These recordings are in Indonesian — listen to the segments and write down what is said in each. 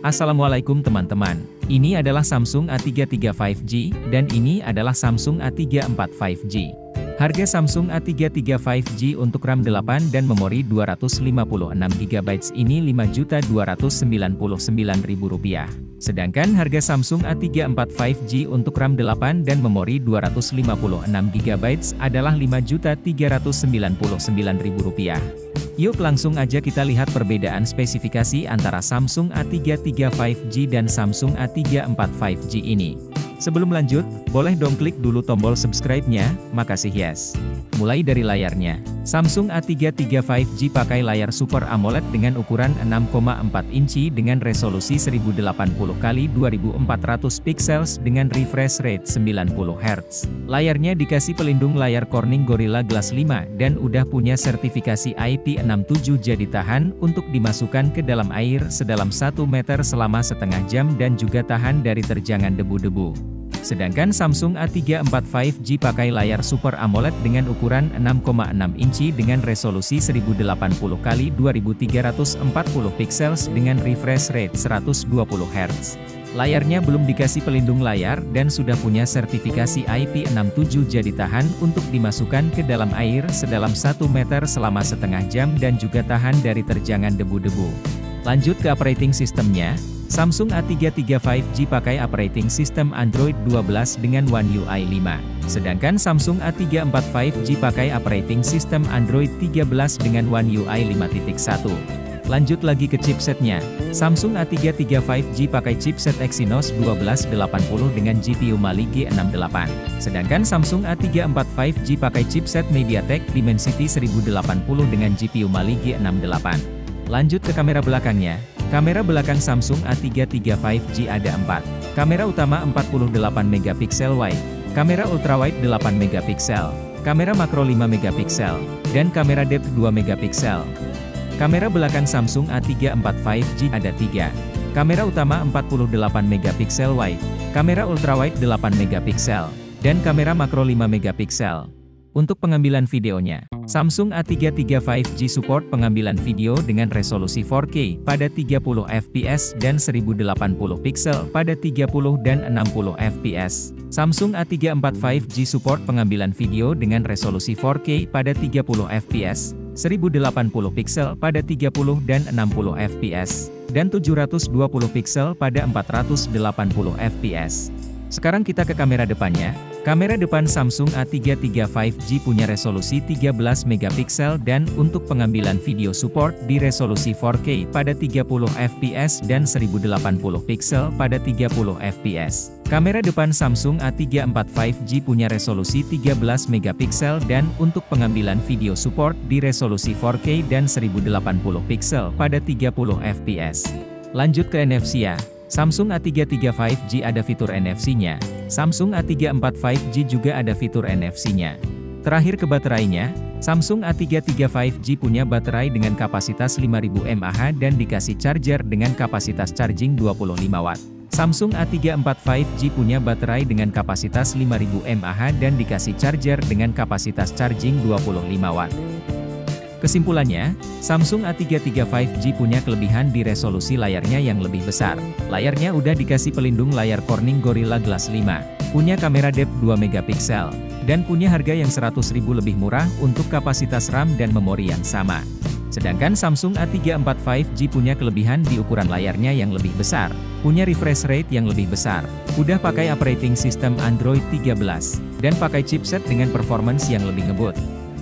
Assalamualaikum teman-teman, ini adalah Samsung A33 5G, dan ini adalah Samsung A34 5G. Harga Samsung A33 5G untuk RAM 8 dan memori 256GB ini Rp5.299.000. Sedangkan harga Samsung A34 5G untuk RAM 8 dan memori 256GB adalah Rp5.399.000. Yuk langsung aja kita lihat perbedaan spesifikasi antara Samsung A33 5G dan Samsung A34 5G ini. Sebelum lanjut, boleh dong klik dulu tombol subscribe-nya, makasih yes. Mulai dari layarnya, Samsung A33 5G pakai layar Super AMOLED dengan ukuran 6,4 inci dengan resolusi 1080x2400 pixels dengan refresh rate 90 Hz. Layarnya dikasih pelindung layar Corning Gorilla Glass 5 dan udah punya sertifikasi IP67 jadi tahan untuk dimasukkan ke dalam air sedalam 1 meter selama setengah jam dan juga tahan dari terjangan debu-debu. Sedangkan Samsung A34 5G pakai layar Super AMOLED dengan ukuran 6,6 inci dengan resolusi 1080x2340 pixels dengan refresh rate 120 Hz. Layarnya belum dikasih pelindung layar dan sudah punya sertifikasi IP67 jadi tahan untuk dimasukkan ke dalam air sedalam 1 meter selama setengah jam dan juga tahan dari terjangan debu-debu. Lanjut ke operating systemnya. Samsung A33 5G pakai operating system Android 12 dengan One UI 5. Sedangkan Samsung A34 5G pakai operating system Android 13 dengan One UI 5.1. Lanjut lagi ke chipsetnya. Samsung A33 5G pakai chipset Exynos 1280 dengan GPU Mali G68. Sedangkan Samsung A34 5G pakai chipset MediaTek Dimensity 1080 dengan GPU Mali G68. Lanjut ke kamera belakangnya. Kamera belakang Samsung A33 5G ada 4. Kamera utama 48MP wide, kamera ultrawide 8MP, kamera makro 5MP, dan kamera depth 2MP. Kamera belakang Samsung A34 5G ada 3. Kamera utama 48MP wide, kamera ultrawide 8MP, dan kamera makro 5MP. Untuk pengambilan videonya, Samsung A33 5G support pengambilan video dengan resolusi 4K pada 30fps dan 1080 pixel pada 30 dan 60 fps. Samsung A34 5G support pengambilan video dengan resolusi 4K pada 30fps, 1080 pixel pada 30 dan 60 fps, dan 720 pixel pada 480 fps. Sekarang kita ke kamera depannya. Kamera depan Samsung A33 5G punya resolusi 13MP dan untuk pengambilan video support di resolusi 4K pada 30fps dan 1080 pixel pada 30 fps. Kamera depan Samsung A34 5G punya resolusi 13MP dan untuk pengambilan video support di resolusi 4K dan 1080 pixel pada 30 fps. Lanjut ke NFC-nya. Samsung A33 5G ada fitur NFC-nya. Samsung A34 5G juga ada fitur NFC-nya. Terakhir ke baterainya, Samsung A33 5G punya baterai dengan kapasitas 5000 mAh dan dikasih charger dengan kapasitas charging 25 Watt. Samsung A34 5G punya baterai dengan kapasitas 5000 mAh dan dikasih charger dengan kapasitas charging 25 Watt. Kesimpulannya, Samsung A33 5G punya kelebihan di resolusi layarnya yang lebih besar. Layarnya udah dikasih pelindung layar Corning Gorilla Glass 5, punya kamera depth 2MP, dan punya harga yang Rp100.000 lebih murah untuk kapasitas RAM dan memori yang sama. Sedangkan Samsung A34 5G punya kelebihan di ukuran layarnya yang lebih besar, punya refresh rate yang lebih besar, udah pakai operating system Android 13, dan pakai chipset dengan performance yang lebih ngebut.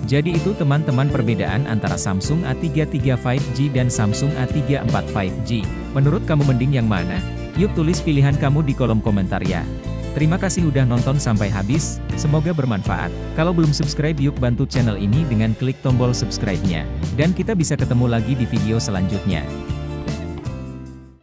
Jadi itu teman-teman perbedaan antara Samsung A33 5G dan Samsung A34 5G. Menurut kamu mending yang mana? Yuk tulis pilihan kamu di kolom komentar ya. Terima kasih udah nonton sampai habis, semoga bermanfaat. Kalau belum subscribe yuk bantu channel ini dengan klik tombol subscribe-nya. Dan kita bisa ketemu lagi di video selanjutnya.